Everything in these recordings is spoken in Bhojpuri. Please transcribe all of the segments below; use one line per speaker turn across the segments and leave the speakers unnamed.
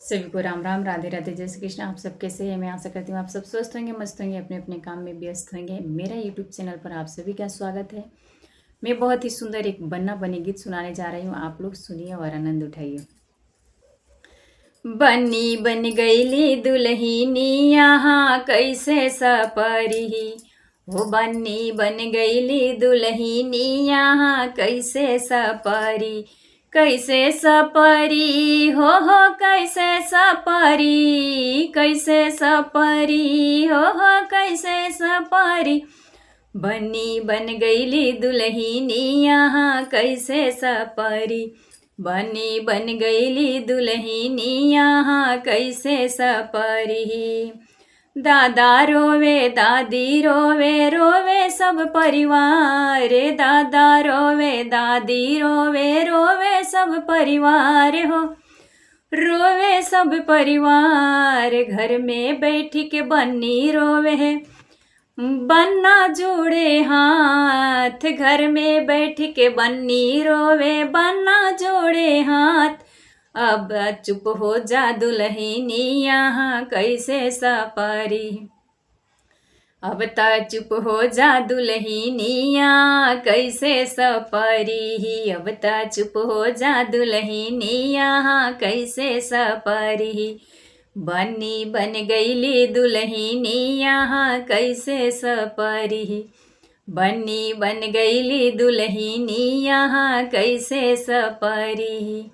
सभी को राम राम, राधे राधे, जय श्री कृष्ण। आप सब कैसे हैं? मैं आशा करती हूँ आप सब स्वस्थ होंगे, मस्त होंगे, अपने अपने काम में व्यस्त होंगे। मेरा यूट्यूब चैनल पर आप सभी का स्वागत है। मैं बहुत ही सुंदर एक बन्ना बनी गीत सुनाने जा रही हूँ। आप लोग सुनिए और आनंद उठाइए। बन्नी बन गईली दुल्हनी यहाँ कैसे सपरी हो, बन्नी बन गईली दुल्हनी यहाँ कैसे सपरी, कैसे सपरी हो कैसे सपरी, कैसे सपरी हो कैसे सपरी, बन्नी बन गईली दुल्हनी यहाँ कैसे सपरी, बनी बन गईली दुल्हनी यहाँ कैसे सपरी। दादा रोवे दादी रोवे, रोवे सब परिवार, दादा रोवे दादी रोवे, रोवे सब परिवार हो, रोवे सब परिवार। घर में बैठ के बन्नी रोवे, बन्ना जोड़े हाथ, घर में बैठ के बन्नी रोवे, बन्ना जोड़े हाथ। अब चुप हो जा दुल्हनी यहाँ कैसे सपरी, अब त चुप हो जा दुल्हनी यहाँ कैसे सपरी, अब त चुप हो जा दुल्हनी यहाँ कैसे सपरी। बन्नी बन गईली दुल्हनी यहाँ कैसे सपरी, बन्नी बन गईली दुल्हनी यहाँ कैसे सपरी।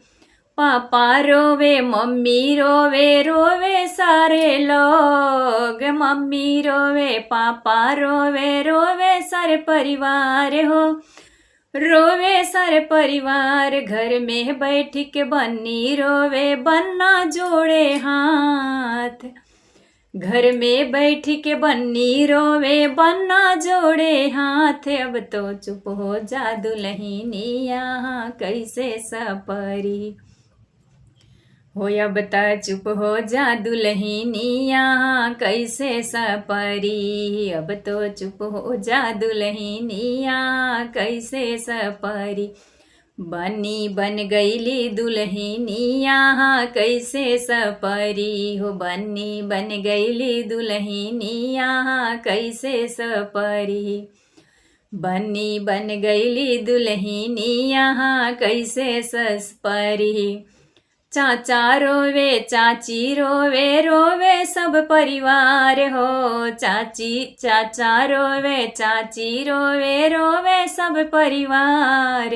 पापा रोवे मम्मी रोवे, रोवे सारे लोग, मम्मी रोवे पापा रोवे, रोवे सारे परिवार हो, रोवे सारे परिवार। घर में बैठ के बन्नी रोवे, बन्ना जोड़े हाथ, घर में बैठ के बन्नी रोवे, बन्ना जोड़े हाथ। अब तो चुप हो जा दुल्हनी यहाँ कैसे सपरी हो, अब त चुप हो जा दुल्हनी यहाँ कैसे सपरी, अब तो चुप हो जा दुल्हनी यहाँ कैसे सपरी। बन्नी बन गईली दुल्हनी यहाँ कैसे सपरी हो, बन्नी बन गईली दुल्हनी यहाँ कैसे सपरी, बन्नी बन गईली दुल्हनी यहाँ कैसे सपरी। चाचा रोवे चाची रोवे, रोवे सब परिवार हो, चाचा रोवे चाची रोवे, रोवे सब परिवार।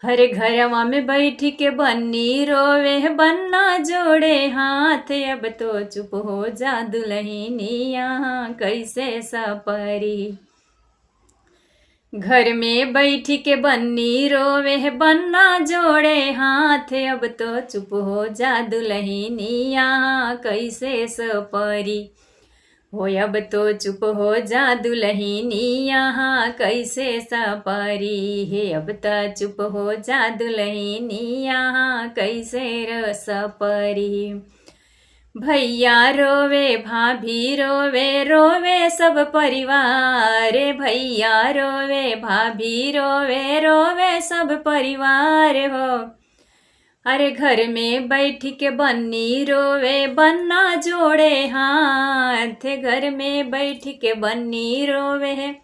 हर घरवा में बैठ के बन्नी रोवे, बन्ना जोड़े हाथ। अब तो चुप हो जा दुल्हनी यहाँ कैसे सपरी, घर में बैठ के बन्नी रोवे, बन्ना जोड़े हाथ। अब तो चुप हो जा दुल्हनी यहाँ कैसे सपरी हो, अब तो चुप हो जा दुल्हनी यहाँ कैसे सपरी है, अब तो चुप हो जा दुल्हनी यहाँ कैसे सपरी। भैया रोवे भाभी रोवे, रोवे सब परिवार, भैया रोवे भाभी रोवे, रोवे सब परिवार हो। अरे घर में बैठ के बन्नी रोवे, बन्ना जोड़े हाथ, घर में बैठ के बन्नी रोवे,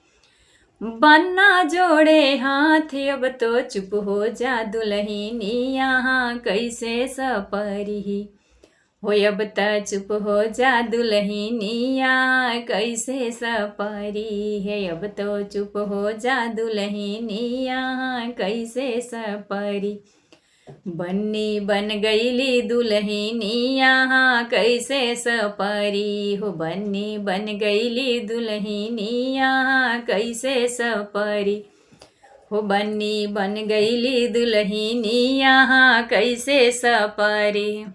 बन्ना जोड़े हाथ। अब तो चुप हो जा दुल्हनी यहाँ कैसे सपरी हो, अब त चुप हो जा दुल्हनी यहाँ कैसे सपरी है, अब तो चुप हो जा दुल्हनी यहाँ कैसे सपरी। बन्नी बन गईली दुल्हनी यहाँ कैसे सपरी हो, बन्नी बन गईली दुल्हनी यहाँ कैसे सपरी हो, बन्नी बन गईली दुल्हनी यहाँ कैसे सपरी।